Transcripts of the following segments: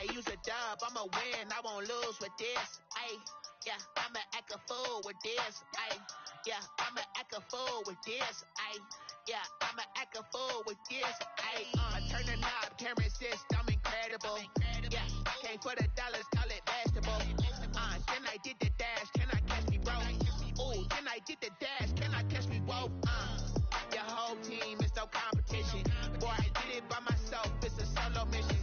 I use a dub, I'ma win, I won't lose with this. Ay, yeah, I'ma act a fool with this. Ay, yeah, I'ma act a fool with this. Ay, yeah, I'ma act a fool with this. Ay, I turn the knob, camera assist, I'm incredible. Yeah, came for the dollars, call it basketball. Then I did the dash, can I catch me, bro? Ooh, then I did the dash, can I catch me, bro? Your whole team is no competition. Boy, I did it by myself, it's a solo mission.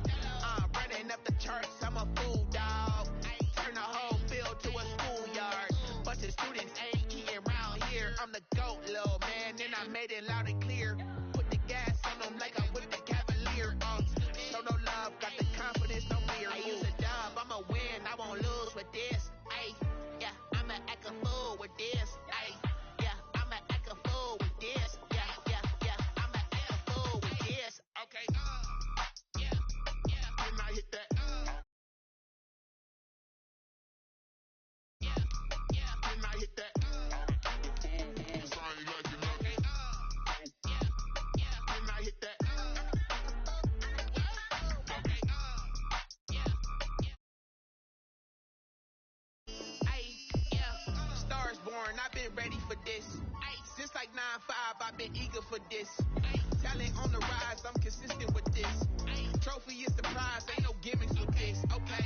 Running up the charts, I'm a fool, dog. Turn the whole field to a schoolyard. Bunch of students ain't eating around here. I'm the GOAT, little man, and I made it loud and clear. Put the gas on them like I'm with the Cavalier. Show no love, got the confidence, no fear. I use a dub, I'ma win, I won't lose with this. Ay, yeah, I'ma act a fool with this. Ay, yeah, I'ma act a fool with this. Yeah, yeah, yeah, I'ma act a fool with this. Okay, yeah, yeah, then I hit that. Yeah, yeah, then I hit that. Sorry, like you know. Yeah, yeah, then I hit that. Okay, yeah, yeah. Stars born, I've been ready for this. Since like 9-5, I've been eager for this. Talent on the rise, I'm consistent with this. Trophy is the prize, ain't no gimmicks with this. Okay,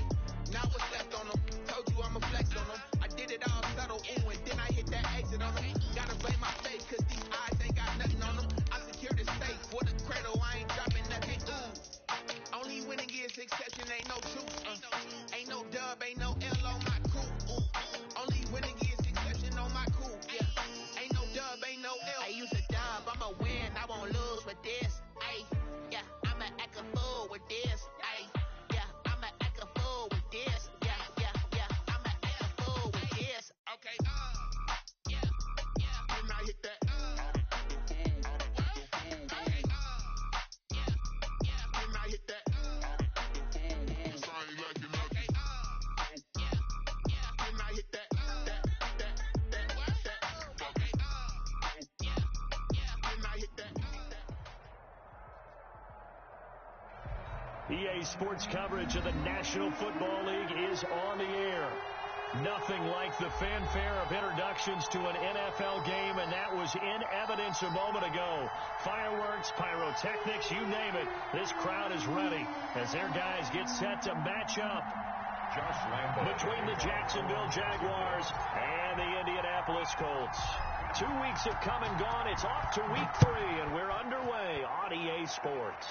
now what's left on them? Told you I'ma flex on them. I did it all subtle, ooh, and then I hit that exit on them. Gotta blame my faith, cause these eyes ain't got nothing on them. I secured the safe for the cradle, I ain't dropping nothing. Ooh. Only winning is exception, ain't no truth. Ain't no dub, ain't no L on my crew. Ooh. Only winning is exception on my crew. Yeah. Ain't no dub, ain't no L. I use a dub, I'ma win, I won't lose with this. Ay, yeah, I'ma act a fool with this. Ay, yeah, I'ma act a fool with this. Yeah, yeah, yeah, I'ma act a fool with this. Okay, yeah, yeah, then I hit that. Okay, yeah, yeah, then I hit that. Sorry, like you know. Okay, yeah, yeah, then I hit that. Okay, yeah, yeah, then I hit that. EA Sports coverage of the National Football League is on the air. Nothing like the fanfare of introductions to an NFL game, and that was in evidence a moment ago. Fireworks, pyrotechnics, you name it. This crowd is ready as their guys get set to match up between the Jacksonville Jaguars and the Indianapolis Colts. 2 weeks have come and gone. It's off to week 3, and we're underway on EA Sports.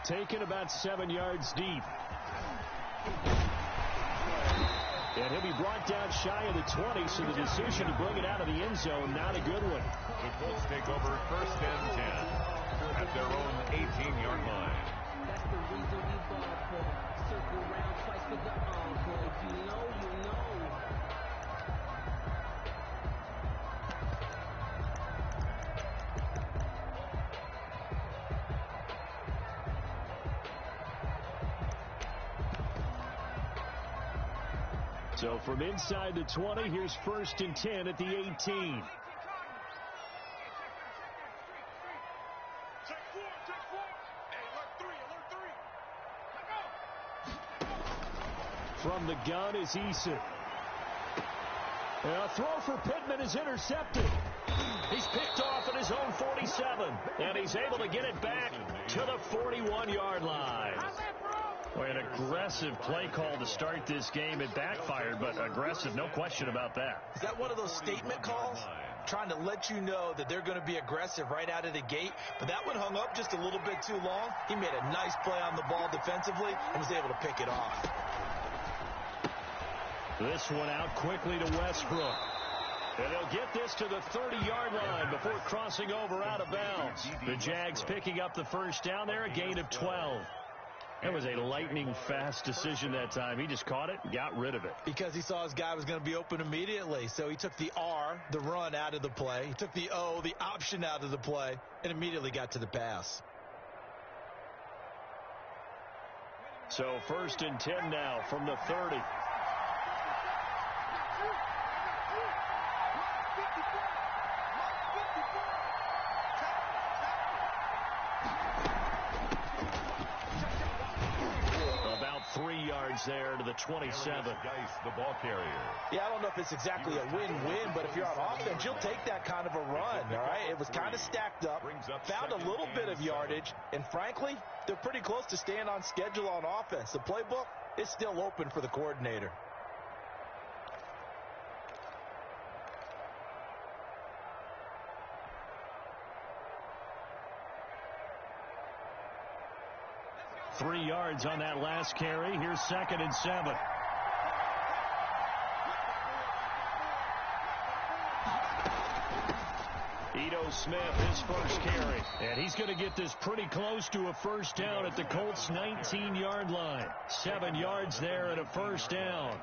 Taken about 7 yards deep. And he'll be brought down shy of the 20, so the decision to bring it out of the end zone, not a good one. The Colts take over 1st and 10 at their own 18-yard line. That's the reason we ball for. Circle around twice for the encore. If you know, you know. So from inside the 20, here's 1st and 10 at the 18. From the gun is Eason. A throw for Pittman is intercepted. He's picked off at his own 47, and he's able to get it back to the 41-yard line. An aggressive play call to start this game. It backfired, but aggressive, no question about that. Is that one of those statement calls? Trying to let you know that they're going to be aggressive right out of the gate, but that one hung up just a little bit too long. He made a nice play on the ball defensively and was able to pick it off. This one out quickly to Westbrook. And they'll get this to the 30-yard line before crossing over out of bounds. The Jags picking up the first down there, a gain of 12. That was a lightning-fast decision that time. He just caught it and got rid of it. Because he saw his guy was going to be open immediately. So he took the R, the run, out of the play. He took the O, the option, out of the play, and immediately got to the pass. So 1st and 10 now from the 30. there to the 27. The ball carrier. Yeah, I don't know if it's exactly a win-win, but if you're on offense, you'll take that kind of a run, all right? It was kind of stacked up, found a little bit of yardage, and frankly, they're pretty close to staying on schedule on offense. The playbook is still open for the coordinator. Three yards on that last carry. Here's 2nd and 7. Ito Smith, his first carry. And he's going to get this pretty close to a first down at the Colts' 19-yard line. 7 yards there and a first down.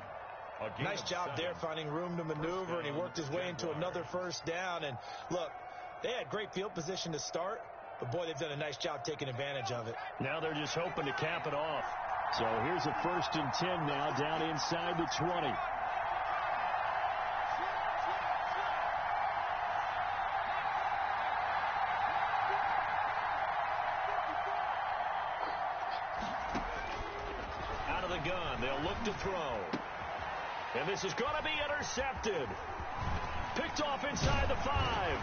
Nice job there finding room to maneuver, and he worked his way into another first down. And look, they had great field position to start, but boy, they've done a nice job taking advantage of it. Now they're just hoping to cap it off. So here's a 1st and 10 now down inside the 20. Out of the gun, they'll look to throw. And this is going to be intercepted. Picked off inside the 5.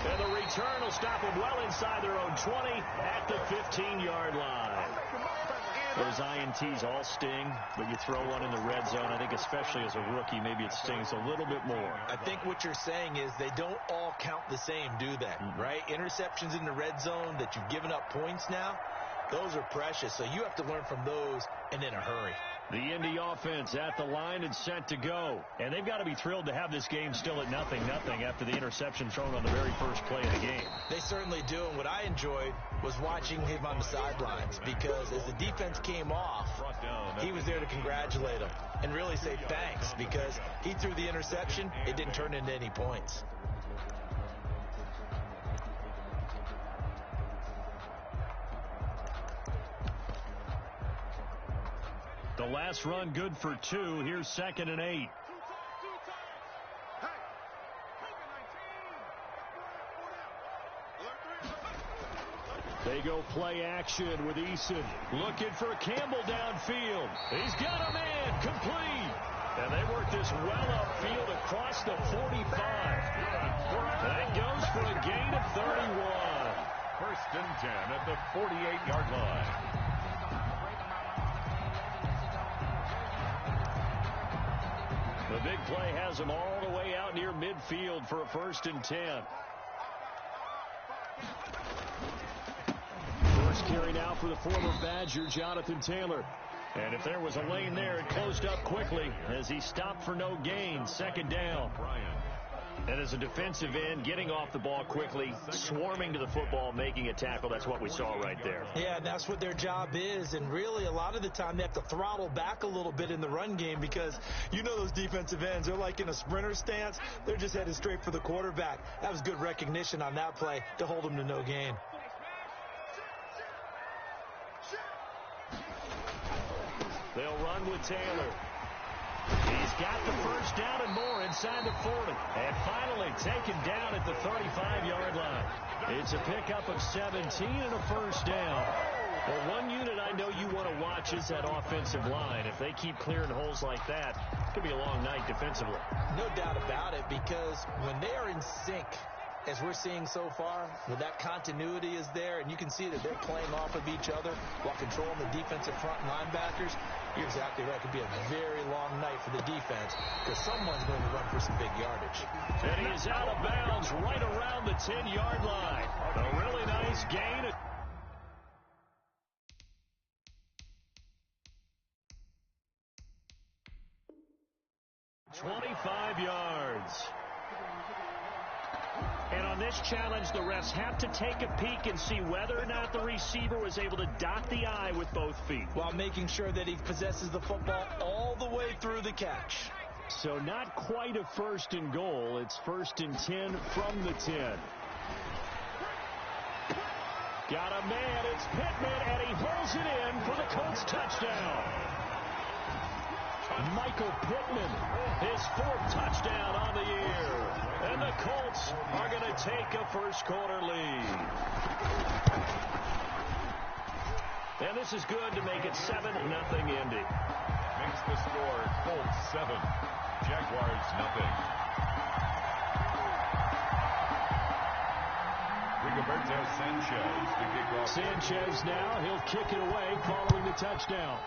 And the return will stop them well inside their own 20 at the 15-yard line. Those INTs all sting, but you throw one in the red zone, I think especially as a rookie, maybe it stings a little bit more. I think what you're saying is they don't all count the same, do they? Right? Interceptions in the red zone that you've given up points now, those are precious. So you have to learn from those and in a hurry. The Indy offense at the line and set to go. And they've got to be thrilled to have this game still at 0-0 after the interception thrown on the very first play of the game. They certainly do. And what I enjoyed was watching him on the sidelines, because as the defense came off, he was there to congratulate them and really say thanks, because he threw the interception. It didn't turn into any points. The last run good for 2. Here's 2nd and 8. They go play action with Eason. Looking for Campbell downfield. He's got a man. Complete. And they work this well upfield across the 45. That goes for a gain of 31. 1st and 10 at the 48-yard line. The big play has him all the way out near midfield for a 1st and 10. First carry now for the former Badger, Jonathan Taylor. And if there was a lane there, it closed up quickly as he stopped for no gain. 2nd down. And as a defensive end, getting off the ball quickly, swarming to the football, making a tackle, that's what we saw right there. Yeah, and that's what their job is. And really, a lot of the time, they have to throttle back a little bit in the run game, because you know those defensive ends, they're like in a sprinter stance. They're just headed straight for the quarterback. That was good recognition on that play to hold them to no gain. They'll run with Taylor. He's got the first down and more inside the 40. And finally taken down at the 35-yard line. It's a pickup of 17 and a first down. Well, one unit I know you want to watch is that offensive line. If they keep clearing holes like that, it could be a long night defensively. No doubt about it, because when they are in sync, as we're seeing so far, when that continuity is there, and you can see that they're playing off of each other while controlling the defensive front linebackers, you're exactly right. It could be a very long night for the defense, because someone's going to run for some big yardage. And he is out of bounds right around the 10-yard line. A really nice gain. 25 yards. And on this challenge, the refs have to take a peek and see whether or not the receiver was able to dot the I with both feet, while making sure that he possesses the football all the way through the catch. So not quite a 1st and goal. It's 1st and 10 from the 10. Got a man. It's Pittman, and he holds it in for the Colts touchdown. Michael Pittman, his 4th touchdown on the year. And the Colts are going to take a first-quarter lead. And this is good to make it 7-0 Indy. makes the score Colts 7, Jaguars nothing. Rigoberto Sanchez to kick off. Sanchez now, he'll kick it away following the touchdown.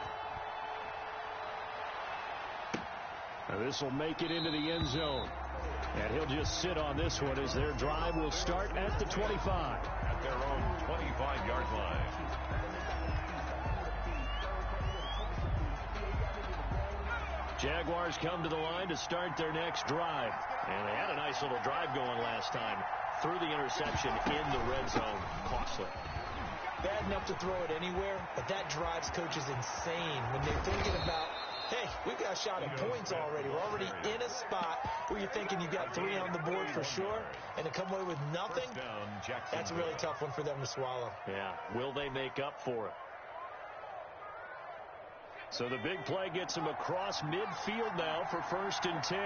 Now this will make it into the end zone. And he'll just sit on this one as their drive will start at the 25. At their own 25-yard line. Jaguars come to the line to start their next drive. And they had a nice little drive going last time. Threw the interception in the red zone. Costly. Bad enough to throw it anywhere, but that drives coaches insane when they're thinking about, hey, we've got a shot at points already. We're already in a spot where you're thinking you've got 3 on the board for sure, and to come away with nothing, that's a really tough one for them to swallow. Yeah, will they make up for it? So the big play gets him across midfield now for 1st and 10.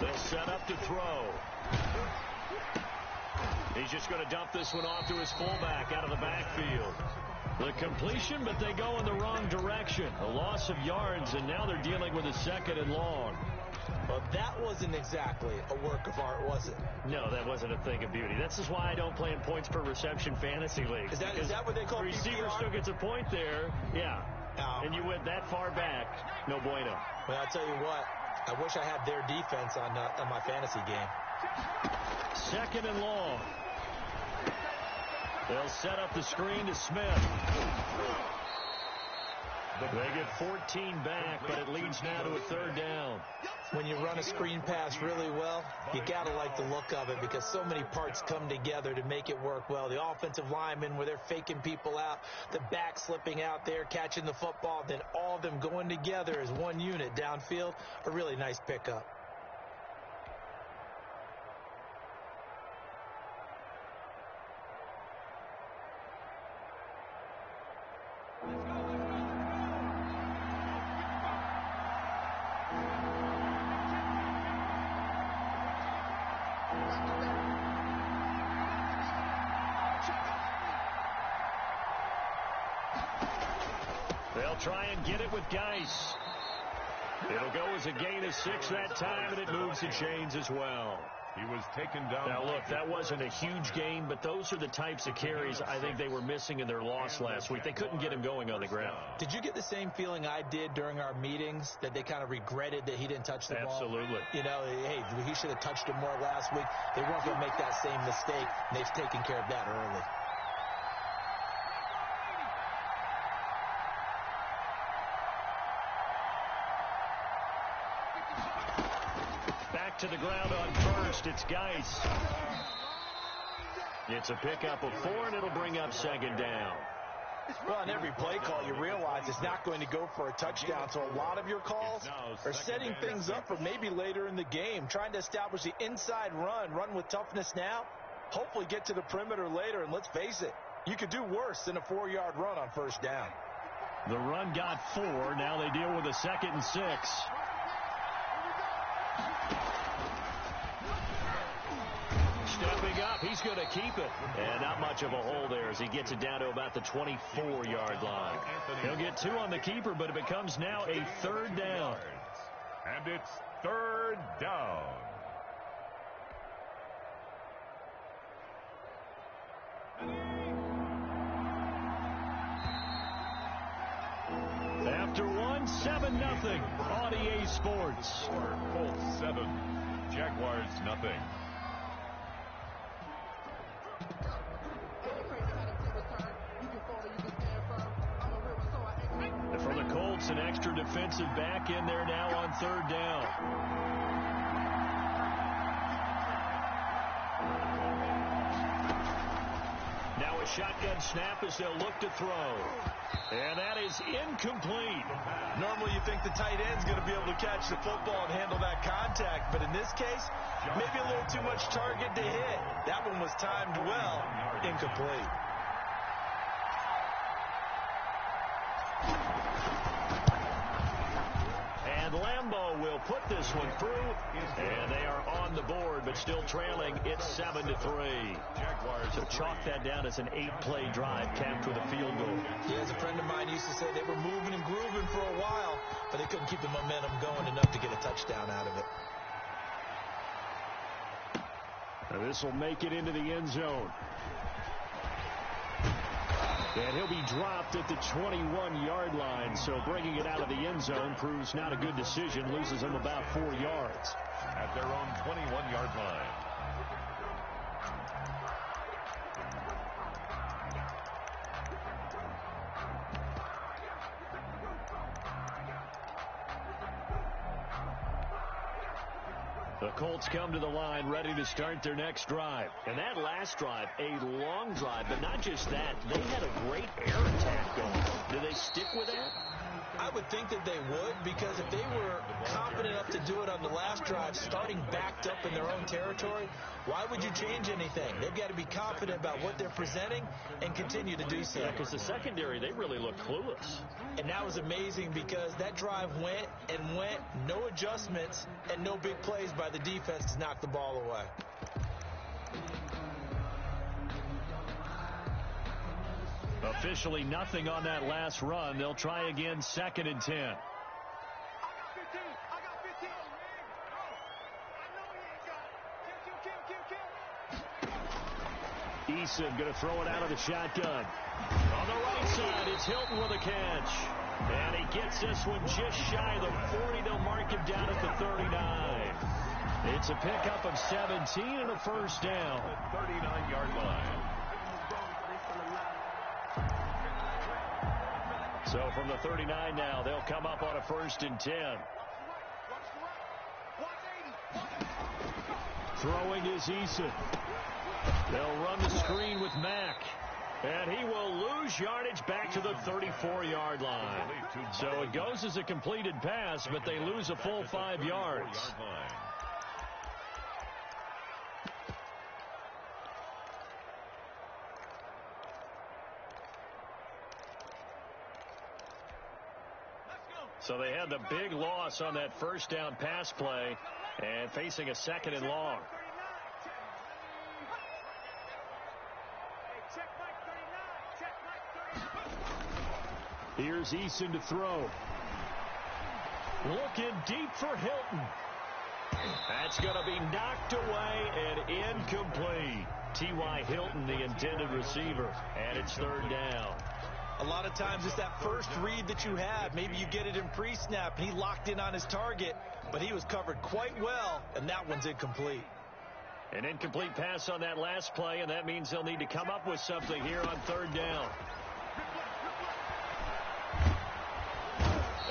They'll set up to throw. He's just going to dump this one off to his fullback out of the backfield. The completion, but they go in the wrong direction. A loss of yards, and now they're dealing with a 2nd and long. Well, that wasn't exactly a work of art, was it? No, that wasn't a thing of beauty. This is why I don't play in points per reception fantasy leagues. Is that what they call the receiver PPR? still gets a point there, yeah. And you went that far back, no bueno. Well, I'll tell you what, I wish I had their defense on my fantasy game. 2nd and long. They'll set up the screen to Smith. They get 14 back, but it leads now to a 3rd down. When you run a screen pass really well, you got to like the look of it because so many parts come together to make it work well. The offensive linemen where they're faking people out, the back slipping out there, catching the football, then all of them going together as one unit downfield, a really nice pickup. They'll try and get it with Geis. It'll go as a gain of 6 that time, and it moves the chains as well. He was taken down. Now, look, that wasn't a huge gain, but those are the types of carries I think they were missing in their loss last week. They couldn't get him going on the ground. Did you get the same feeling I did during our meetings, that they kind of regretted that he didn't touch the ball? Absolutely. You know, hey, he should have touched it more last week. They weren't going to make that same mistake, and they've taken care of that early. To the ground on 1st, it's Geis. It's a pickup of 4, and it'll bring up 2nd down. Well, on every play call, you realize it's not going to go for a touchdown, so a lot of your calls are setting things up for maybe later in the game, trying to establish the inside run with toughness now, hopefully get to the perimeter later, and let's face it, you could do worse than a 4-yard run on 1st down. The run got 4. Now they deal with a 2nd and 6. Stepping up, he's going to keep it. And not much of a hole there as he gets it down to about the 24-yard line. He'll get 2 on the keeper, but it becomes now a 3rd down. And it's 3rd down. After 1, 7-0 on EA Sports. Colts 7, Jaguars nothing. For the Colts, an extra defensive back in there now on 3rd down. Now a shotgun snap as they'll look to throw. And that is incomplete. Normally you think the tight end's going to be able to catch the football and handle that contact, but in this case, maybe a little too much target to hit. That one was timed well, incomplete. And Lambeau will put this one through, and they are on the board, but still trailing. It's 7-3. Jaguars. So chalk that down as an 8-play drive, capped with a field goal. Yeah, as a friend of mine used to say, they were moving and grooving for a while, but they couldn't keep the momentum going enough to get a touchdown out of it. Now this will make it into the end zone. And he'll be dropped at the 21-yard line, so bringing it out of the end zone proves not a good decision, loses him about 4 yards. At their own 21-yard line. The Colts come to the line ready to start their next drive. And that last drive, a long drive, but not just that. They had a great air attack going. Do they stick with that? I would think that they would, because if they were confident enough to do it on the last drive, starting backed up in their own territory, why would you change anything? They've got to be confident about what they're presenting and continue to do so. Yeah, because the secondary, they really look clueless. And that was amazing because that drive went and went, no adjustments, and no big plays by the defense to knock the ball away. Officially nothing on that last run. They'll try again, 2nd and 10. Eason going to throw it out of the shotgun. On the right side, it's Hilton with a catch. And he gets this one just shy of the 40. They'll mark him down at the 39. It's a pickup of 17 and a first down. The 39-yard line. So from the 39 now, they'll come up on a 1st and 10. Throwing is Eason. They'll run the screen with Mack. And he will lose yardage back to the 34-yard line. So it goes as a completed pass, but they lose a full 5 yards. So they had the big loss on that first down pass play and facing a 2nd and long. Here's Eason to throw. Looking deep for Hilton. That's going to be knocked away and incomplete. T.Y. Hilton, the intended receiver, and it's 3rd down. A lot of times it's that first read that you have. Maybe you get it in pre-snap, and he locked in on his target, but he was covered quite well, and that one's incomplete. An incomplete pass on that last play, and that means they'll need to come up with something here on 3rd down.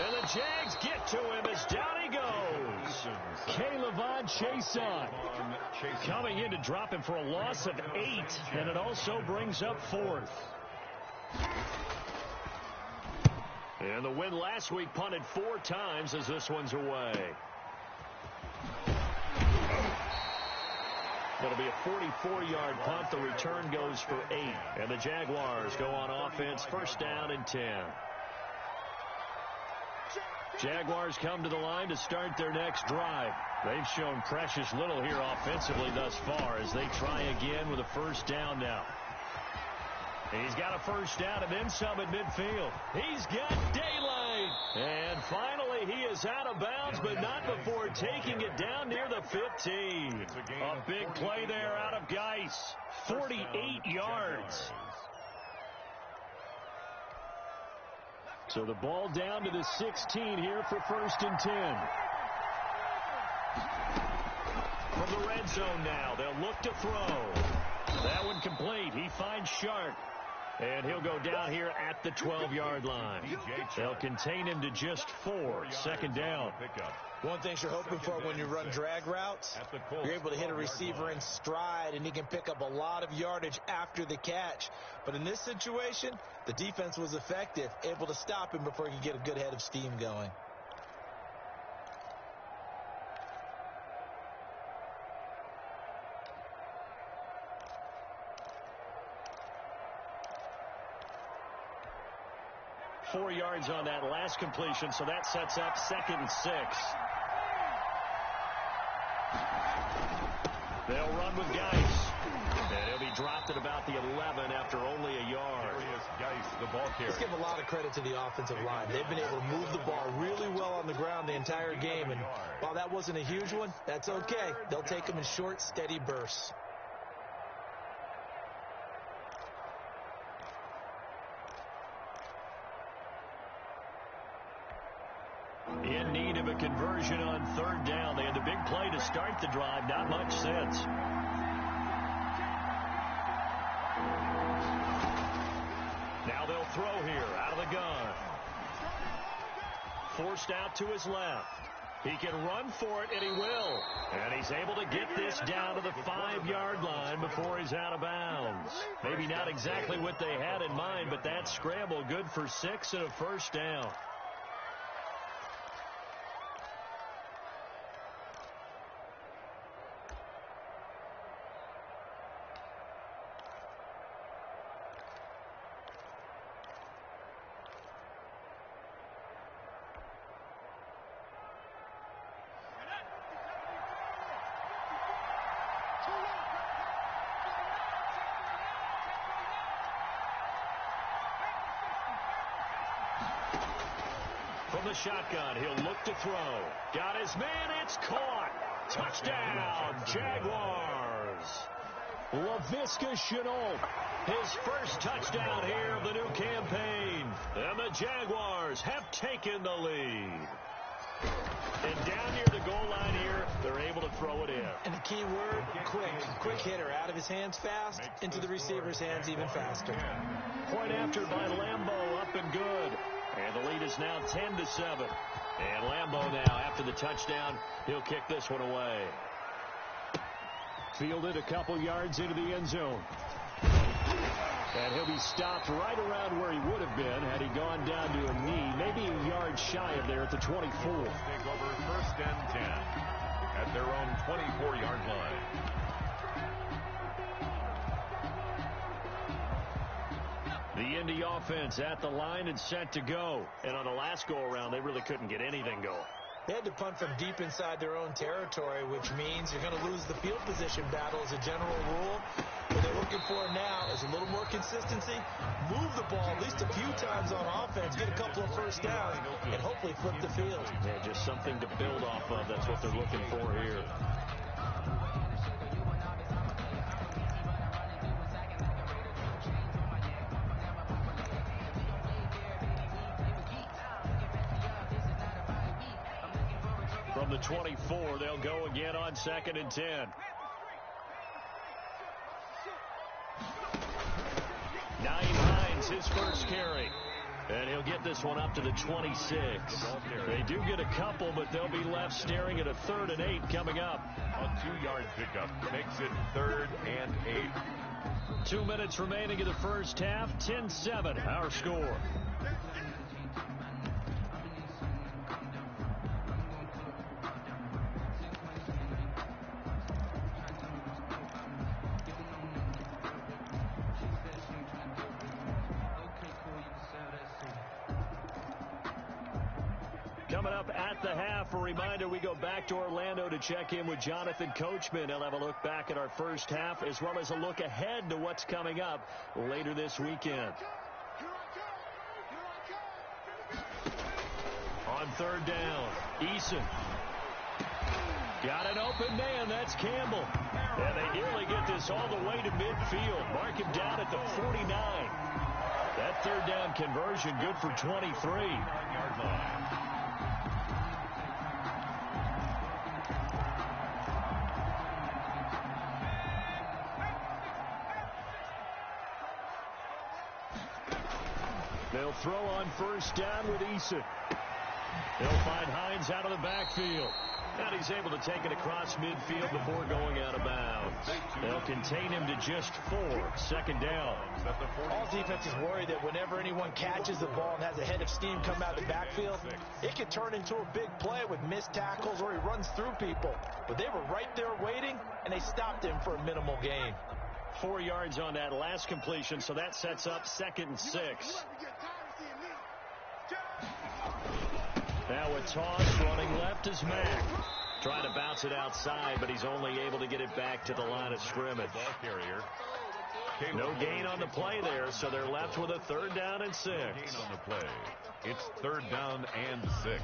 And the Jags get to him as down he goes. K'Lavon Chaisson coming in to drop him for a loss of 8, and it also brings up 4th. And the win last week punted 4 times as this one's away. That'll be a 44-yard punt. The return goes for 8. And the Jaguars go on offense, 1st down and 10. Jaguars come to the line to start their next drive. They've shown precious little here offensively thus far as they try again with a 1st down now. He's got a 1st down and then some at midfield. He's got daylight. And finally he is out of bounds, but not before taking it down near the 15. A big play there out of Geis. 48 yards. So the ball down to the 16 here for 1st and 10. From the red zone now, they'll look to throw. That one complete. He finds Sharp. And he'll go down here at the 12-yard line. They'll contain him to just 4. 2nd down. One thing you're hoping for when you run drag routes, you're able to hit a receiver in stride, and he can pick up a lot of yardage after the catch. But in this situation, the defense was effective, able to stop him before he could get a good head of steam going. Four yards on that last completion, so that sets up 2nd and 6. They'll run with Geis. And he'll be dropped at about the 11 after only a yard. Geis, the ball carrier. Let's give a lot of credit to the offensive line. They've been able to move the ball really well on the ground the entire game. And while that wasn't a huge one, that's okay. They'll take them in short, steady bursts. In need of a conversion on third down. They had the big play to start the drive. Not much sense. Now they'll throw here out of the gun. Forced out to his left. He can run for it, and he will. And he's able to get this down to the 5-yard line before he's out of bounds. Maybe not exactly what they had in mind, but that scramble good for 6 and a first down. From the shotgun, he'll look to throw. Got his man, it's caught. Touchdown, Jaguars. Laviska Shenault, his first touchdown here of the new campaign. And the Jaguars have taken the lead. And down near the goal line here, they're able to throw it in. And the key word, quick. Quick hitter, out of his hands fast, into the receiver's hands even faster. Point after by Lambeau, up and good. And the lead is now 10-7. And Lambeau now, after the touchdown, he'll kick this one away. Fielded a couple yards into the end zone. And he'll be stopped right around where he would have been had he gone down to a knee, maybe a yard shy of there at the 24. Take over first and 10 at their own 24-yard line. The Indy offense at the line and set to go. And on the last go-around, they really couldn't get anything going. They had to punt from deep inside their own territory, which means you're going to lose the field position battle as a general rule. What they're looking for now is a little more consistency, move the ball at least a few times on offense, get a couple of first downs, and hopefully flip the field. Yeah, just something to build off of. That's what they're looking for here. From the 24, they'll go again on 2nd and 10. Naeem Hines, his first carry. And he'll get this one up to the 26. They do get a couple, but they'll be left staring at a 3rd and 8 coming up. A 2-yard pickup makes it 3rd and 8. 2 minutes remaining in the first half. 10-7, our score. Coming up at the half, a reminder, we go back to Orlando to check in with Jonathan Coachman. He'll have a look back at our first half as well as a look ahead to what's coming up later this weekend. On 3rd down, Eason. Got an open man, that's Campbell. And they nearly get this all the way to midfield. Mark him down at the 49. That 3rd down conversion good for 23. 9-yard line. They'll throw on 1st down with Eason. They'll find Hines out of the backfield. And he's able to take it across midfield before going out of bounds. They'll contain him to just 4. 2nd down. All defenses worry that whenever anyone catches the ball and has a head of steam come out of the backfield, it could turn into a big play with missed tackles or he runs through people. But they were right there waiting, and they stopped him for a minimal gain. 4 yards on that last completion, so that sets up 2nd and 6. Now a toss running left is Mack. Trying to bounce it outside, but he's only able to get it back to the line of scrimmage. Ball carrier. No gain on the play there, so they're left with a 3rd down and 6. Gain on the play. It's 3rd down and 6.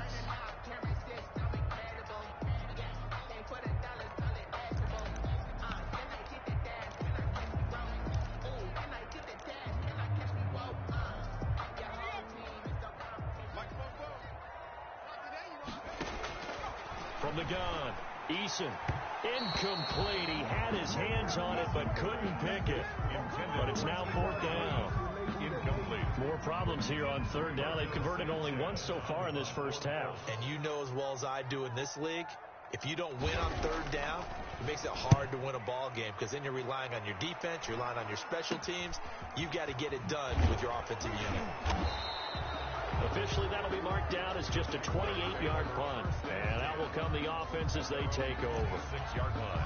From the gun, Eason. Incomplete. He had his hands on it, but couldn't pick it. But it's now 4th down. Incomplete. More problems here on 3rd down. They've converted only once so far in this first half. And you know as well as I do in this league, if you don't win on 3rd down, it makes it hard to win a ball game because then you're relying on your defense, you're relying on your special teams. You've got to get it done with your offensive unit. Officially, that'll be marked down as just a 28-yard punt. And out will come the offense as they take over. 6-yard line.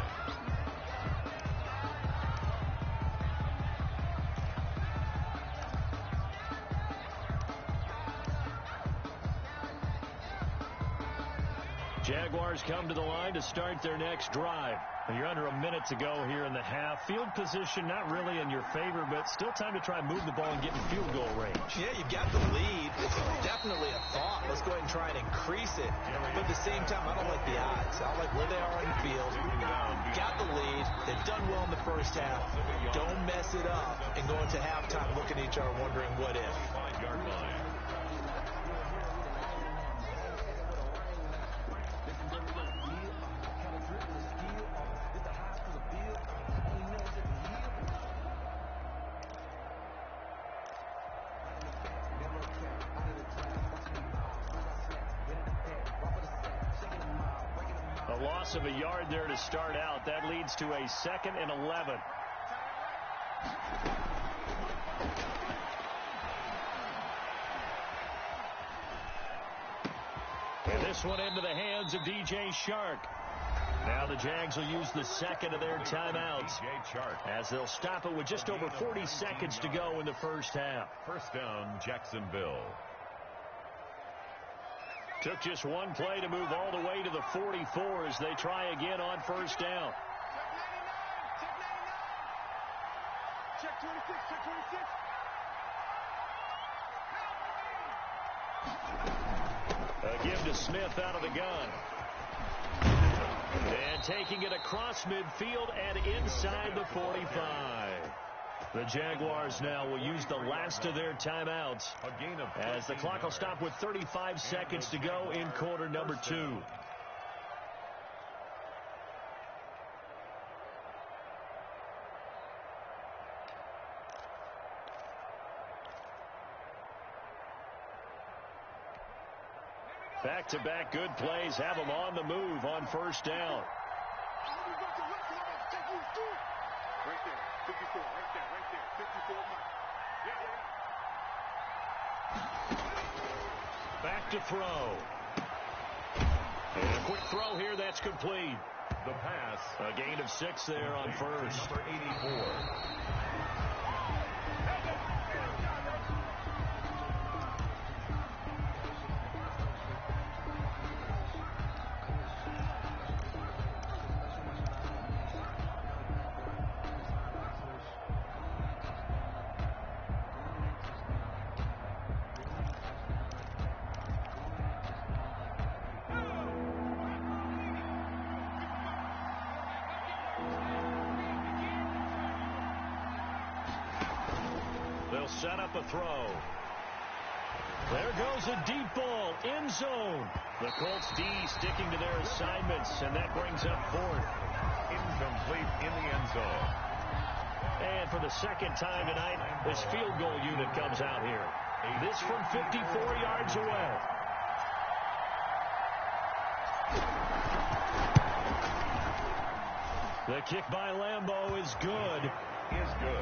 Jaguars come to the line to start their next drive. You're under a minute to go here in the half. Field position not really in your favor, but still time to try and move the ball and get in field goal range. Yeah, you've got the lead. It's definitely a thought. Let's go ahead and try and increase it. But at the same time, I don't like the odds. I don't like where they are on the field. Got the lead. They've done well in the first half. Don't mess it up and go into halftime looking at each other wondering what if. 5-yard line. A loss of a yard there to start out. That leads to a 2nd and 11. And this one into the hands of DJ Shark. Now the Jags will use the 2nd of their timeouts as they'll stop it with just over 40 seconds to go in the first half. 1st down, Jacksonville. Took just one play to move all the way to the 44 as they try again on 1st down. Check 26, check 26. A give to Smith out of the gun. And taking it across midfield and inside the 45. The Jaguars now will use the last of their timeouts as the clock will stop with 35 seconds to go in quarter number 2. Back-to-back good plays have them on the move on 1st down. Right there, 54, right there, 54 mark. Back to throw. And a quick throw here, that's complete. The pass. A gain of 6 there on 1st. Number 84. They'll set up a throw. There goes a deep ball, end zone. The Colts D sticking to their assignments, and that brings up 4th. Incomplete in the end zone. And for the 2nd time tonight, this field goal unit comes out here. This from 54 yards away. The kick by Lambeau is good.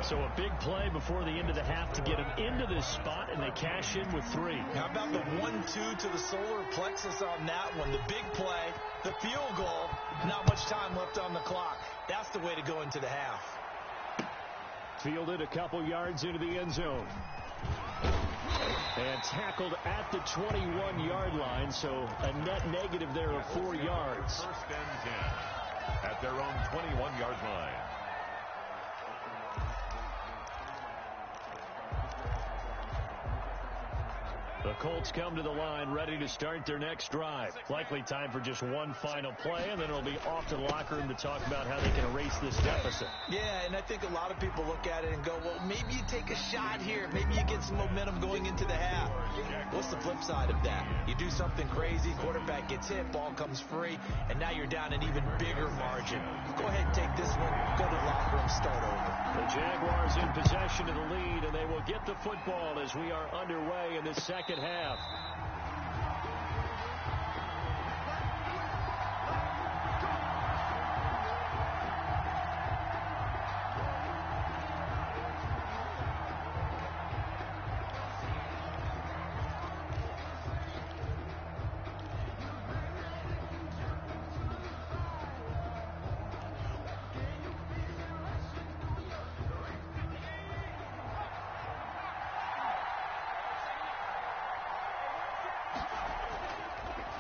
So a big play before the end of the half to get them into this spot, and they cash in with 3. How about the 1-2 to the solar plexus on that one? The big play, the field goal, not much time left on the clock. That's the way to go into the half. Fielded a couple yards into the end zone. And tackled at the 21-yard line, so a net negative there of 4 yards. First and 10 at their own 21-yard line. The Colts come to the line ready to start their next drive. Likely time for just one final play, and then it'll be off to the locker room to talk about how they can erase this deficit. Yeah, and I think a lot of people look at it and go, well, maybe you take a shot here. Maybe you get some momentum going into the half. What's the flip side of that? You do something crazy, quarterback gets hit, ball comes free, and now you're down an even bigger margin. Go ahead and take this one, go to the locker room, start over. The Jaguars in possession of the lead, and they will get the football as we are underway in the second half.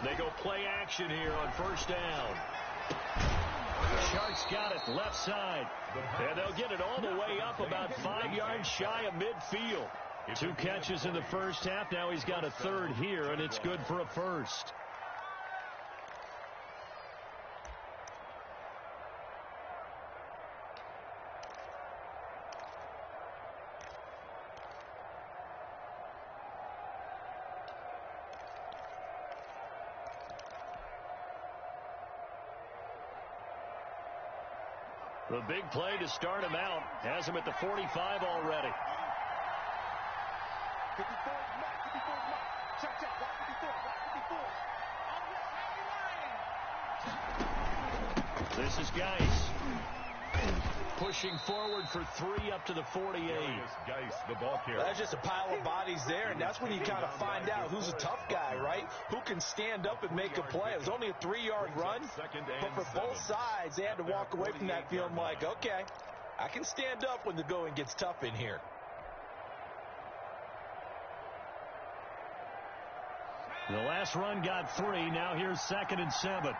They go play action here on first down. Sharks got it left side. And they'll get it all the way up about 5 yards shy of midfield. 2 catches in the first half. Now he's got a third here, and it's good for a first. The big play to start him out has him at the 45 already. 54 is Matt. 54 is Matt. Check, check. Block 54. Block 54. This is Geis. Pushing forward for 3 up to the 48. Geis, the ball carrier. That's just a pile of bodies there, and that's when you kind of find out who's a tough guy, right? Who can stand up and make a play. It was only a 3-yard run, but for both sides, they had to walk away from that feeling like, okay, I can stand up when the going gets tough in here. The last run got 3. Now here's 2nd and 7.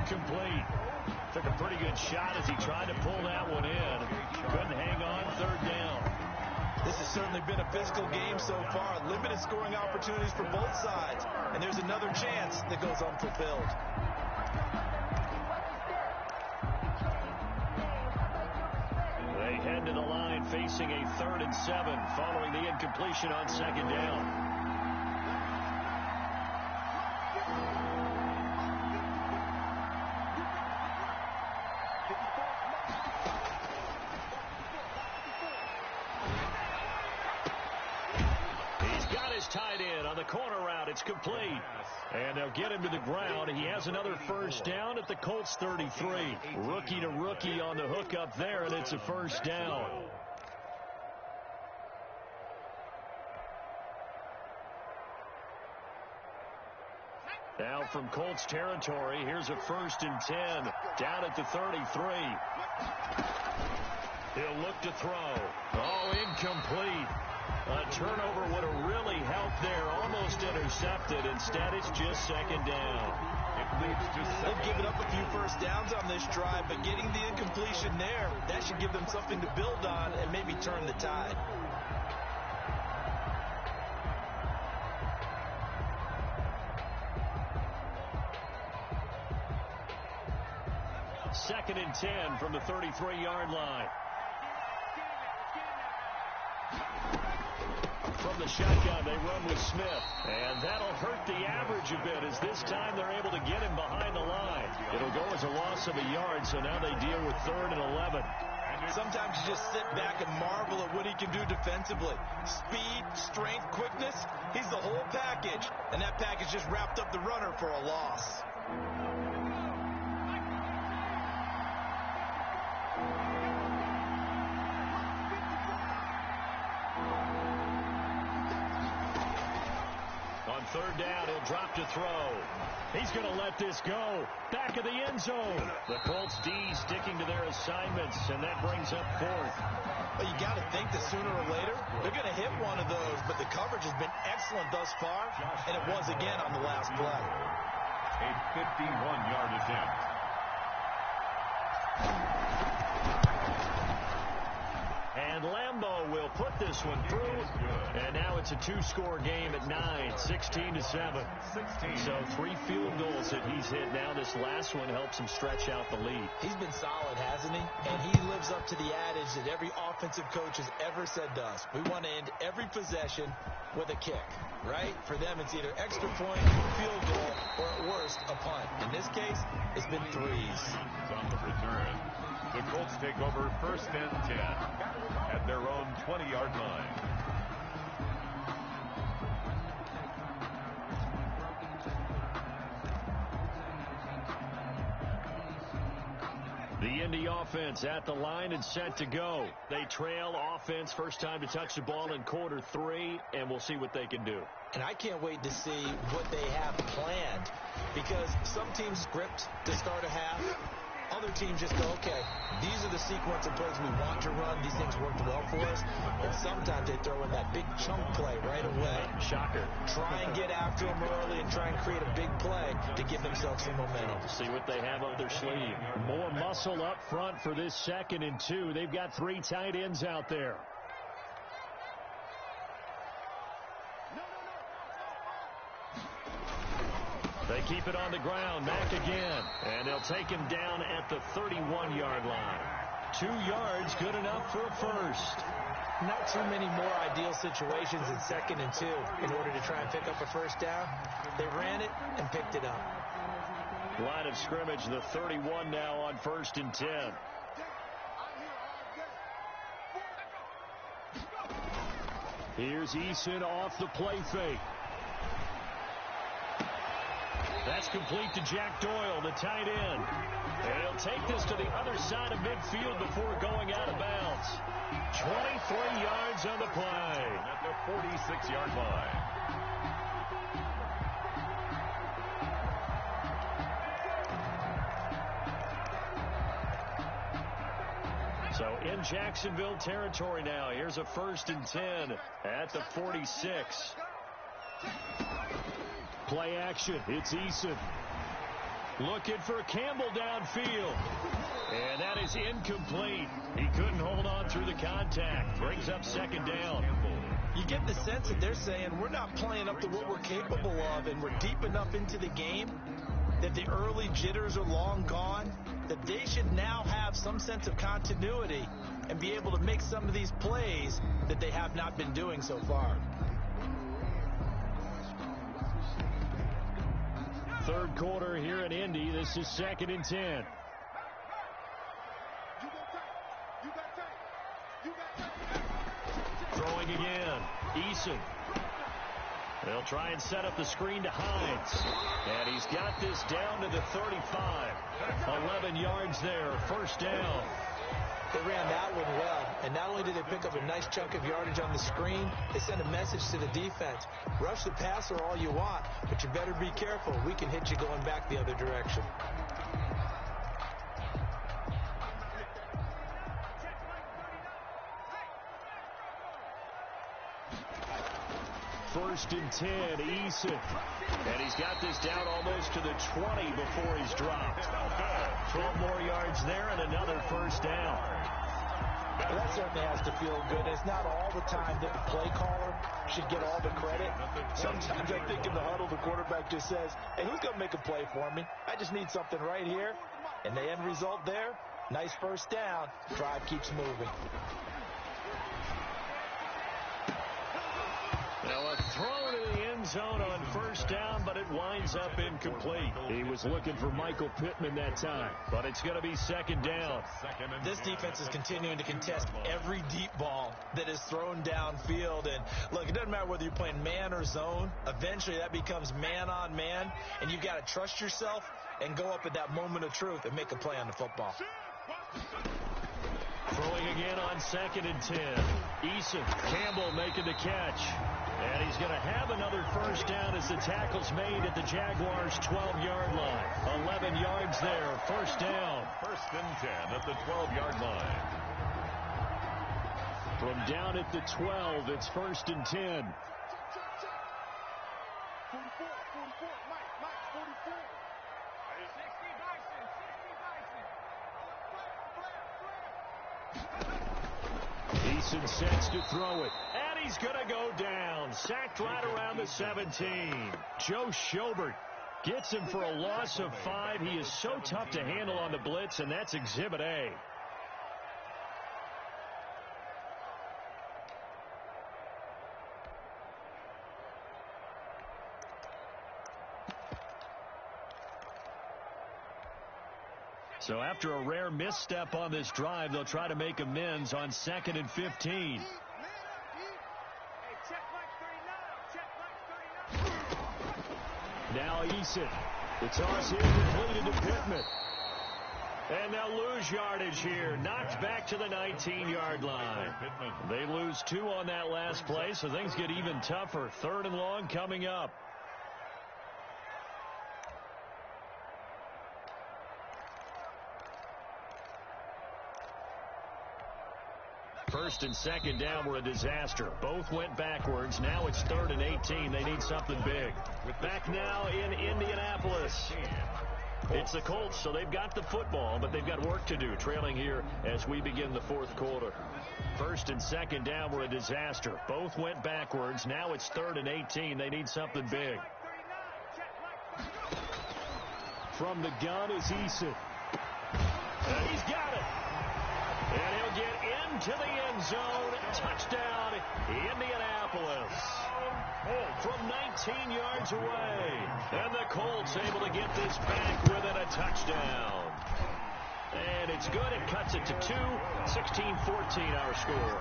Incomplete. Took a pretty good shot as he tried to pull that one in. Couldn't hang on. 3rd down. This has certainly been a physical game so far. Limited scoring opportunities for both sides. And there's another chance that goes unfulfilled. They head to the line facing a 3rd and 7 following the incompletion on 2nd down. Tied in on the corner route. It's complete. And they'll get him to the ground. He has another first down at the Colts 33. Rookie to rookie on the hook up there, and it's a first down. Now from Colts territory, here's a 1st and 10 down at the 33. He'll look to throw. Oh, incomplete. A turnover would have really helped there. Almost intercepted. Instead, it's just 2nd down. It leads to They've given up a few first downs on this drive, but getting the incompletion there, that should give them something to build on and maybe turn the tide. Second and 10 from the 33-yard line. From the shotgun, they run with Smith. And that'll hurt the average a bit as this time they're able to get him behind the line. It'll go as a loss of a yard, so now they deal with 3rd and 11. Sometimes you just sit back and marvel at what he can do defensively. Speed, strength, quickness, he's the whole package. And that package just wrapped up the runner for a loss. third down. He'll drop to throw. He's going to let this go. Back of the end zone. The Colts D sticking to their assignments, and that brings up fourth. Well, you got to think that sooner or later they're going to hit one of those, but the coverage has been excellent thus far, and it was again on the last play. A 51-yard attempt. And Lambeau will put this one through. And now it's a two-score game at 9, 16-7. So 3 field goals that he's hit now. This last one helps him stretch out the lead. He's been solid, hasn't he? And he lives up to the adage that every offensive coach has ever said to us. We want to end every possession with a kick, right? For them, it's either extra point, field goal, or at worst, a punt. In this case, it's been threes. On the return, the Colts take over first and 10 at their own 20-yard line. The Indy offense at the line and set to go. They trail offense, first time to touch the ball in quarter 3, and we'll see what they can do. And I can't wait to see what they have planned, because some teams script to start a half. Other teams just go, okay, these are the sequence of plays we want to run. These things worked well for us. And sometimes they throw in that big chunk play right away. Shocker. Try and get after them early and try and create a big play to give themselves some momentum. See what they have up their sleeve. More muscle up front for this 2nd and 2. They've got 3 tight ends out there. They keep it on the ground. Mack again. And they'll take him down at the 31-yard line. 2 yards, good enough for a first. Not too many more ideal situations in 2nd and 2 in order to try and pick up a first down. They ran it and picked it up. Line of scrimmage, the 31 now on 1st and 10. Here's Eason off the play fake. That's complete to Jack Doyle, the tight end. And he'll take this to the other side of midfield before going out of bounds. 23 yards on the play. At the 46-yard line. So in Jacksonville territory now. Here's a 1st and 10 at the 46. Play action. It's Eason. Looking for Campbell downfield. And that is incomplete. He couldn't hold on through the contact. Brings up 2nd down. You get the sense that they're saying we're not playing up to what we're capable of, and we're deep enough into the game that the early jitters are long gone, that they should now have some sense of continuity and be able to make some of these plays that they have not been doing so far. 3rd quarter here in Indy. This is 2nd and 10. Throwing again. Eason. They'll try and set up the screen to Hines. And he's got this down to the 35. 11 yards there. 1st down. They ran that one well, and not only did they pick up a nice chunk of yardage on the screen, they sent a message to the defense. Rush the passer all you want, but you better be careful. We can hit you going back the other direction. First and 10, Eason. And he's got this down almost to the 20 before he's dropped. 12 more yards there and another 1st down. Well, that certainly has to feel good. It's not all the time that the play caller should get all the credit. Sometimes I think in the huddle, the quarterback just says, hey, who's going to make a play for me? I just need something right here. And the end result there, nice 1st down. Drive keeps moving. Now a throw to the end zone on 1st down, but it winds up incomplete. He was looking for Michael Pittman that time, but it's going to be 2nd down. This defense is continuing to contest every deep ball that is thrown downfield. And look, it doesn't matter whether you're playing man or zone. Eventually that becomes man on man, and you've got to trust yourself and go up at that moment of truth and make a play on the football. Throwing again on 2nd and 10. Eason, Campbell making the catch. And he's going to have another first down as the tackle's made at the Jaguars' 12-yard line. 11 yards there, first down. First and 10 at the 12-yard line. From down at the 12, it's first and 10. 44, Mike, 44. 60 Eason sets to throw it, and he's going to go down. Sacked right around the 17. Joe Schobert gets him for a loss of 5. He is so tough to handle on the blitz, and that's Exhibit A. So after a rare misstep on this drive, they'll try to make amends on 2nd and 15. Now Eason. The toss here completed to Pittman. And they'll lose yardage here. Knocked back to the 19-yard line. They lose 2 on that last play, so things get even tougher. 3rd and long coming up. First and second down were a disaster. Both went backwards. Now it's 3rd and 18. They need something big. Back now in Indianapolis. It's the Colts, so they've got the football, but they've got work to do, trailing here as we begin the 4th quarter. First and second down were a disaster. Both went backwards. Now it's 3rd and 18. They need something big. From the gun is Eason. And he's got it. And he'll get into the end zone. Touchdown, Indianapolis. From 19 yards away. And the Colts able to get this back within a touchdown. And it's good. It cuts it to 2. 16-14 our score.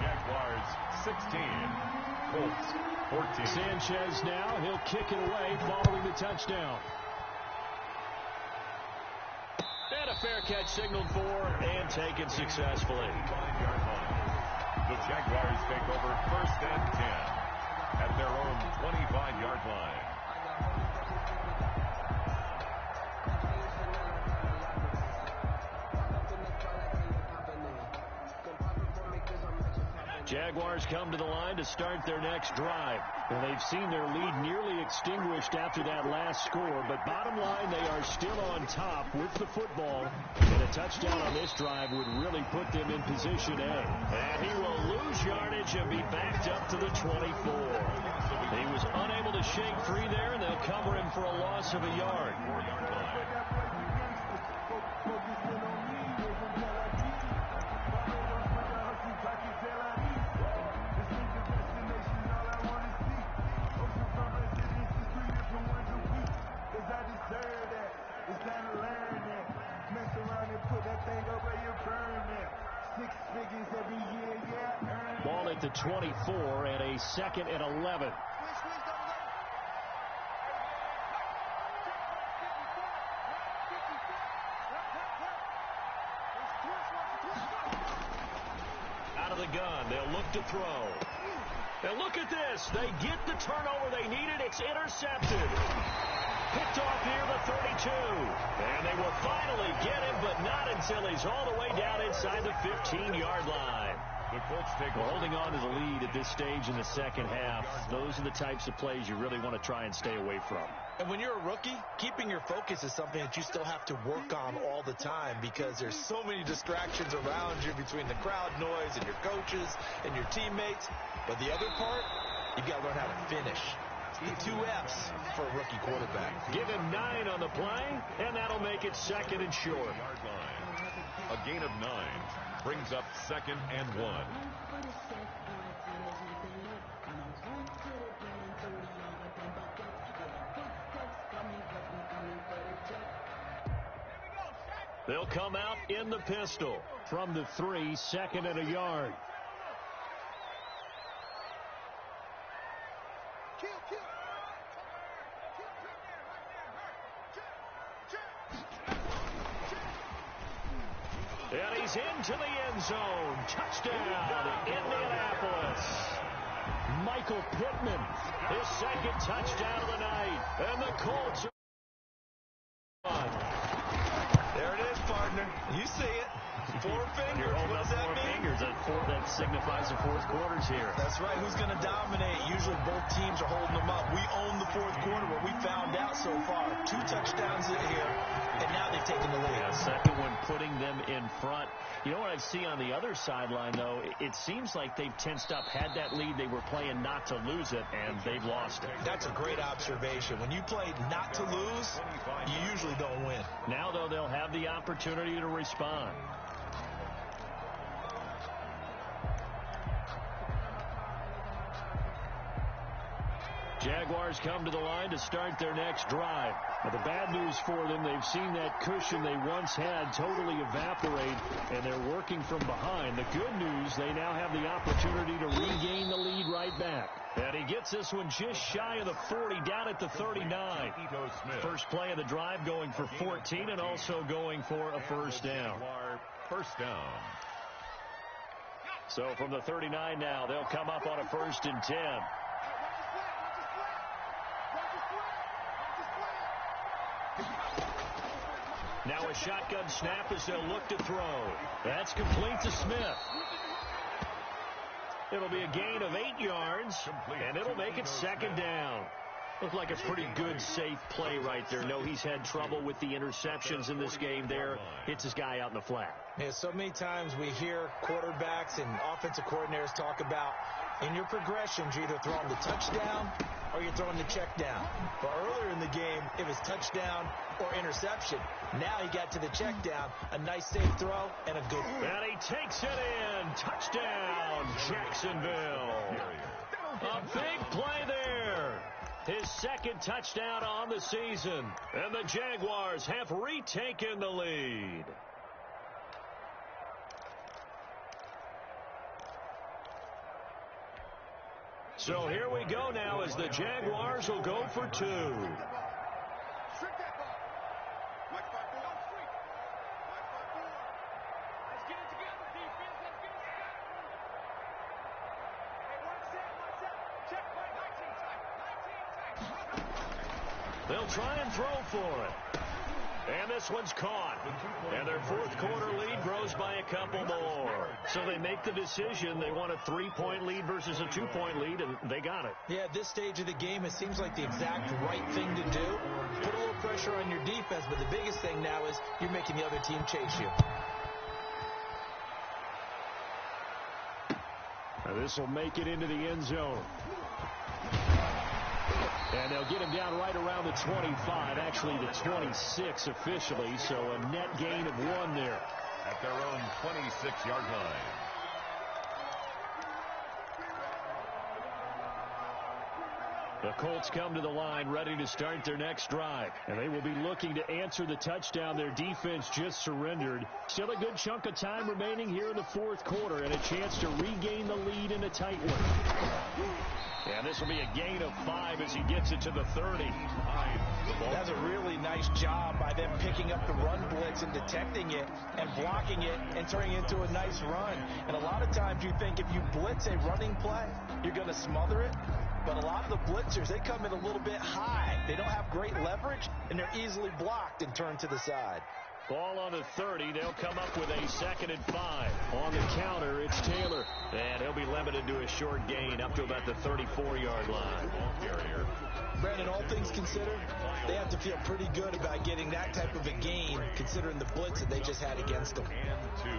Jaguars 16. Colts 14. Sanchez now. He'll kick it away following the touchdown. And a fair catch signaled for and taken successfully. The Jaguars take over first and 10 at their own 25-yard line. Jaguars come to the line to start their next drive. Well, they've seen their lead nearly extinguished after that last score, but bottom line, they are still on top with the football, and a touchdown on this drive would really put them in position A. And he will lose yardage and be backed up to the 24. He was unable to shake free there, and they'll cover him for a loss of a yard. 4-yard line. Ball at the 24 and a 2nd and 11. Out of the gun, they'll look to throw. And look at this. They get the turnover they needed. It's intercepted. Picked off near the 32. And they will finally get him, but not until he's all the way down inside the 15-yard line. The Colts take holding on to the lead at this stage in the second half. Those are the types of plays you really want to try and stay away from. And when you're a rookie, keeping your focus is something that you still have to work on all the time because there's so many distractions around you between the crowd noise and your coaches and your teammates. But the other part, you've got to learn how to finish. The 2 F's for a rookie quarterback. Give him 9 on the play, and that'll make it 2nd and short. A gain of 9 brings up 2nd and 1. They'll come out in the pistol from the 3, 2nd and a yard. And he's into the end zone. Touchdown, Indianapolis. Michael Pittman, his second touchdown of the night. And the Colts are on. There it is, partner. You see it. Four fingers. You're holding what up does that four mean? fingers. That signifies the fourth quarter's here. That's right. Who's going to dominate? Usually both teams are holding them up. We own the fourth quarter, what we found out so far. 2 touchdowns in here, and now they've taken the lead. Yeah, second one putting them in front. You know what I see on the other sideline, though? It seems like they've tensed up, had that lead. They were playing not to lose it, and they've lost it. That's a great observation. When you play not to lose, you usually don't win. Now, though, they'll have the opportunity to respond. Jaguars come to the line to start their next drive. Now, the bad news for them, they've seen that cushion they once had totally evaporate, and they're working from behind. The good news, they now have the opportunity to regain the lead right back. And he gets this one just shy of the 40, down at the 39. First play of the drive going for 14 and also going for a first down. First down. So from the 39 now, they'll come up on a 1st and 10. Now a shotgun snap as they'll look to throw. That's complete to Smith. It'll be a gain of 8 yards, and it'll make it second down. Looked like a pretty good, safe play right there. No, he's had trouble with the interceptions in this game there. Hits his guy out in the flat. Yeah, so many times we hear quarterbacks and offensive coordinators talk about in your progressions, you're either throwing the touchdown or you're throwing the check down. But earlier in the game, it was touchdown or interception. Now he got to the check down, a nice safe throw, and a good one. And he takes it in. Touchdown, Jacksonville. A big play there. His second touchdown on the season. And the Jaguars have retaken the lead. So here we go now as the Jaguars will go for 2. They'll try and throw for it. And this one's caught. And their fourth quarter lead grows by a couple more. So they make the decision. They want a 3-point lead versus a 2-point lead, and they got it. Yeah, at this stage of the game, it seems like the exact right thing to do. Put a little pressure on your defense, but the biggest thing now is you're making the other team chase you. Now this will make it into the end zone. And they'll get him down right around the 25, actually the 26 officially, so a net gain of 1 there. At their own 26-yard line. The Colts come to the line ready to start their next drive. And they will be looking to answer the touchdown their defense just surrendered. Still a good chunk of time remaining here in the fourth quarter and a chance to regain the lead in a tight one. And this will be a gain of 5 as he gets it to the 30. That's a really nice job by them picking up the run blitz and detecting it and blocking it and turning it into a nice run. And a lot of times you think if you blitz a running play, you're going to smother it. But a lot of the blitzers, they come in a little bit high. They don't have great leverage, and they're easily blocked and turned to the side. Ball on the 30. They'll come up with a 2nd and 5. On the counter, it's Taylor. And he'll be limited to a short gain up to about the 34-yard line. Brandon, all things considered, they have to feel pretty good about getting that type of a gain considering the blitz that they just had against them. And 2.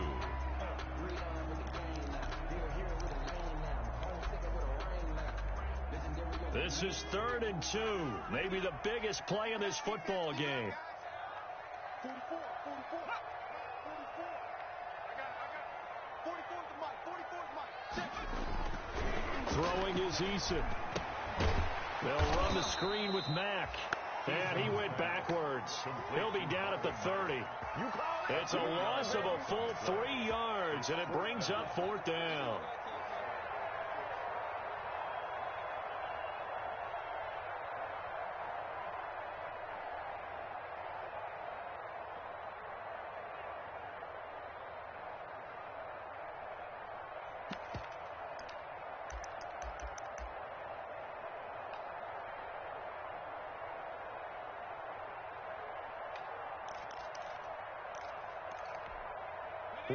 This is 3rd and 2. Maybe the biggest play in this football game. 44. Throwing is Eason. They'll run the screen with Mack. And he went backwards. He'll be down at the 30. It's a loss of a full 3 yards, and it brings up 4th down.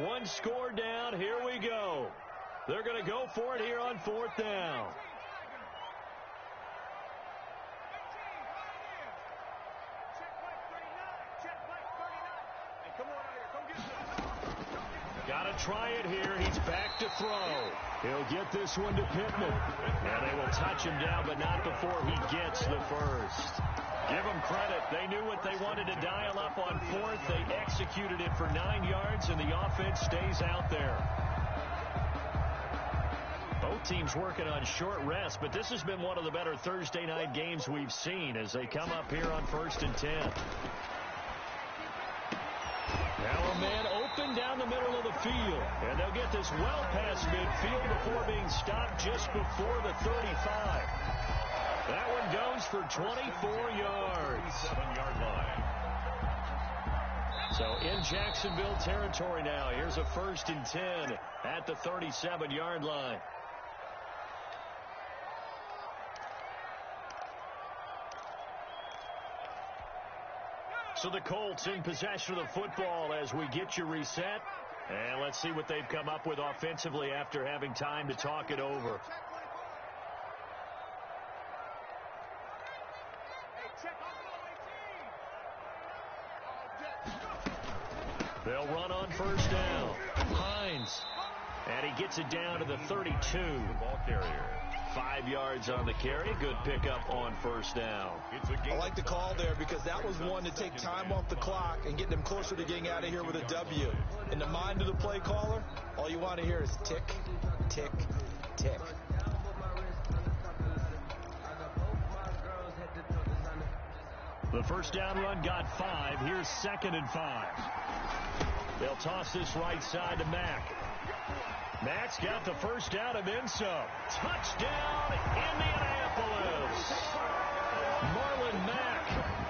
One score down. Here we go. They're going to go for it here on 4th down. Got to try it here. He's back to throw. He'll get this one to Pittman. And they will touch him down, but not before he gets the first. Give them credit. They knew what they wanted to dial up on 4th. They executed it for 9 yards, and the offense stays out there. Both teams working on short rest, but this has been one of the better Thursday night games we've seen as they come up here on 1st and 10. Now a man open down the middle of the field, and they'll get this well past midfield before being stopped just before the 35. That one goes for 24 yards. 37-yard line. So in Jacksonville territory now. Here's a 1st and 10 at the 37-yard line. So the Colts in possession of the football as we get you reset. And let's see what they've come up with offensively after having time to talk it over. They'll run on 1st down. Hines. And he gets it down to the 32. Ball carrier. 5 yards on the carry. Good pickup on 1st down. I like the call there because that was one to take time off the clock and get them closer to getting out of here with a W. In the mind of the play caller, all you want to hear is tick, tick, tick. The 1st down run got 5. Here's 2nd and 5. They'll toss this right side to Mack. Mack's got the 1st down and then some. Touchdown, Indianapolis. Marlon Mack,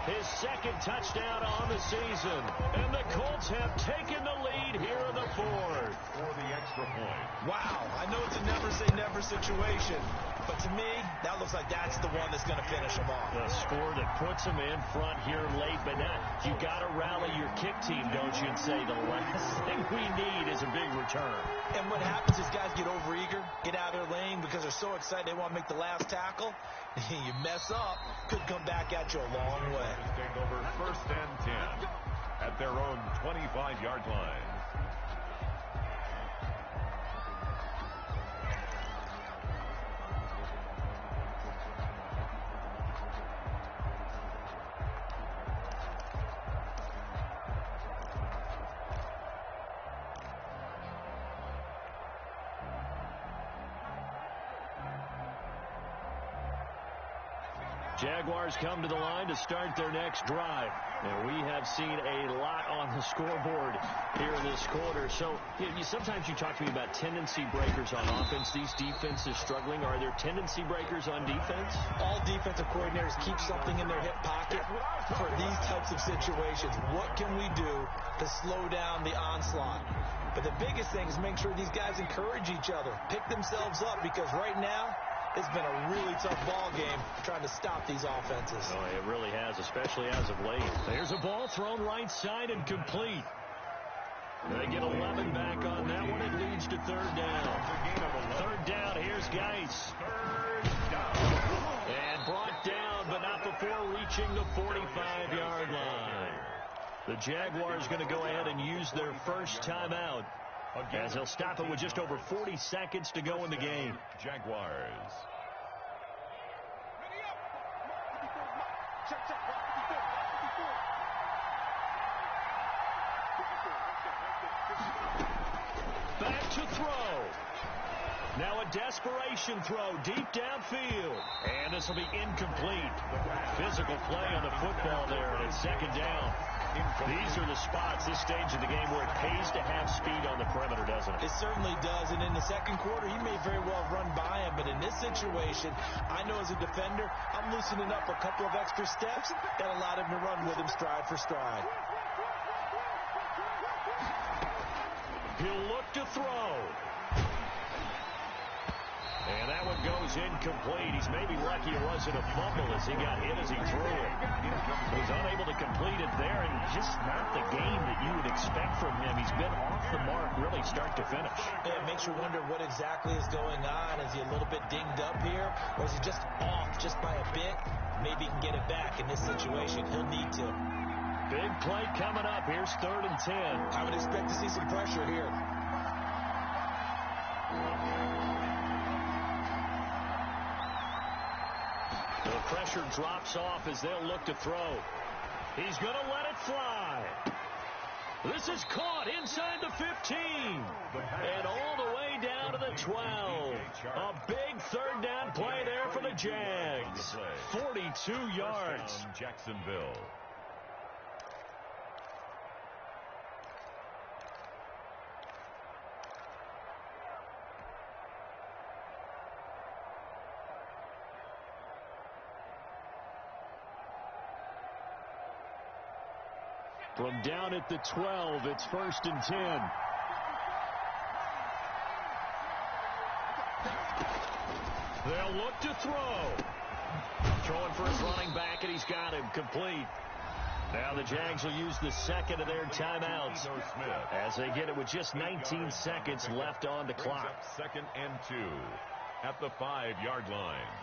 his 2nd touchdown on the season. And the Colts have taken the lead here in the 4th. For the extra point. Wow, I know it's a never-say-never situation, but to me, that looks like that's the one that's going to finish them off. The score that puts them in front here late, but now you got to rally your kick team, don't you, and say the last thing we need is a big return. And what happens is guys get overeager, get out of their lane because they're so excited they want to make the last tackle. You mess up, could come back at you a long way. Take over 1st and 10 at their own 25-yard line. Jaguars come to the line to start their next drive. And we have seen a lot on the scoreboard here in this quarter. So sometimes you talk to me about tendency breakers on offense. These defenses struggling. Are there tendency breakers on defense? All defensive coordinators keep something in their hip pocket for these types of situations. What can we do to slow down the onslaught? But the biggest thing is make sure these guys encourage each other, pick themselves up, because right now, it's been a really tough ball game trying to stop these offenses. Oh, it really has, especially as of late. There's a ball thrown right side and complete. They get 11 back on that one. It leads to 3rd down. 3rd down, here's Geis. 3rd down. And brought down, but not before reaching the 45-yard line. The Jaguars going to go ahead and use their first timeout, as they'll stop it with just over 40 seconds to go in the game. Jaguars. Back to throw. Now a desperation throw deep downfield. And this will be incomplete. Physical play on the football there, and it's 2nd down. These are the spots, this stage of the game, where it pays to have speed on the perimeter, doesn't it? It certainly does, and in the 2nd quarter, he may very well run by him, but in this situation, I know as a defender, I'm loosening up a couple of extra steps that allowed him to run with him stride for stride. He'll look to throw. And that one one goes incomplete. He's maybe lucky it wasn't a fumble as he got hit as he threw it. He's unable to complete it there, and just not the game that you would expect from him. He's been off the mark really start to finish. Yeah, it makes you wonder what exactly is going on. Is he a little bit dinged up here, or is he just off just by a bit? Maybe he can get it back in this situation. He'll need to. Big play coming up. Here's 3rd and 10. I would expect to see some pressure here. The pressure drops off as they'll look to throw. He's going to let it fly. This is caught inside the 15. And all the way down to the 12. A big 3rd down play there for the Jags. 42 yards. Jacksonville. From down at the 12, it's 1st and 10. They'll look to throw. Throwing for his running back, and he's got him complete. Now the Jags will use the 2nd of their timeouts as they get it with just 19 seconds left on the clock. 2nd and 2 at the 5-yard line.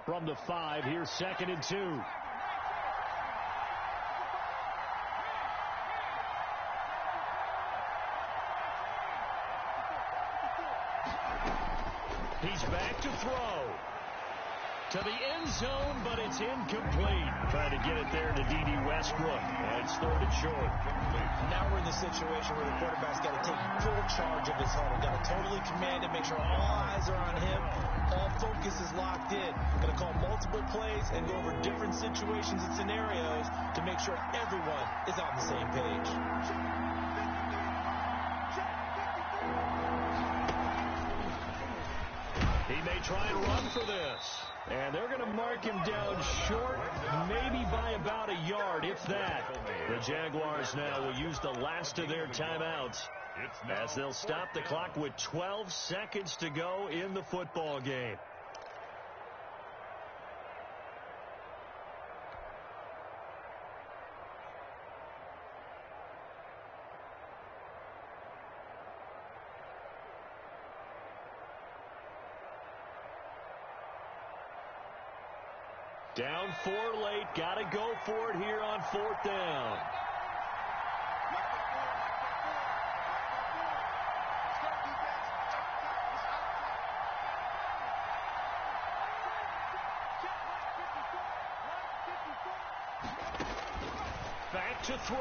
From the 5, here's 2nd and 2. He's back to throw. To the end zone, but it's incomplete. Trying to get it there to D.D. Westbrook. And it's 3rd and short. Now we're in the situation where the quarterback's got to take full charge of his huddle. Got to totally command it, make sure all eyes are on him. All focus is locked in. Got to call multiple plays and go over different situations and scenarios to make sure everyone is on the same page. He may try and run for this. And they're going to mark him down short, maybe by about a yard, if that. The Jaguars now will use the last of their timeouts as they'll stop the clock with 12 seconds to go in the football game. Down 4 late, got to go for it here on 4th down. Back to throw.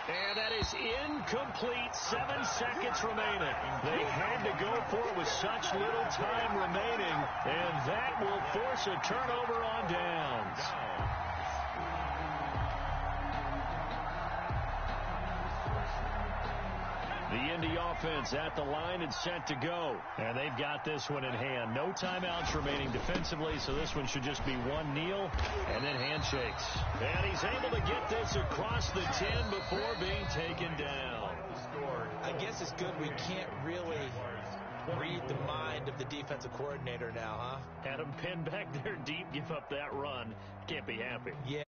And that is incomplete. 7 seconds remaining. They had to go for it with such little time remaining, and that will force a turnover on downs. The Indy offense at the line and set to go. And they've got this one in hand. No timeouts remaining defensively, so this one should just be one kneel and then handshakes. And he's able to get this across the 10 before being taken down. I guess it's good we can't really read the mind of the defensive coordinator now, huh? Had him pinned back there deep, give up that run. Can't be happy. Yeah.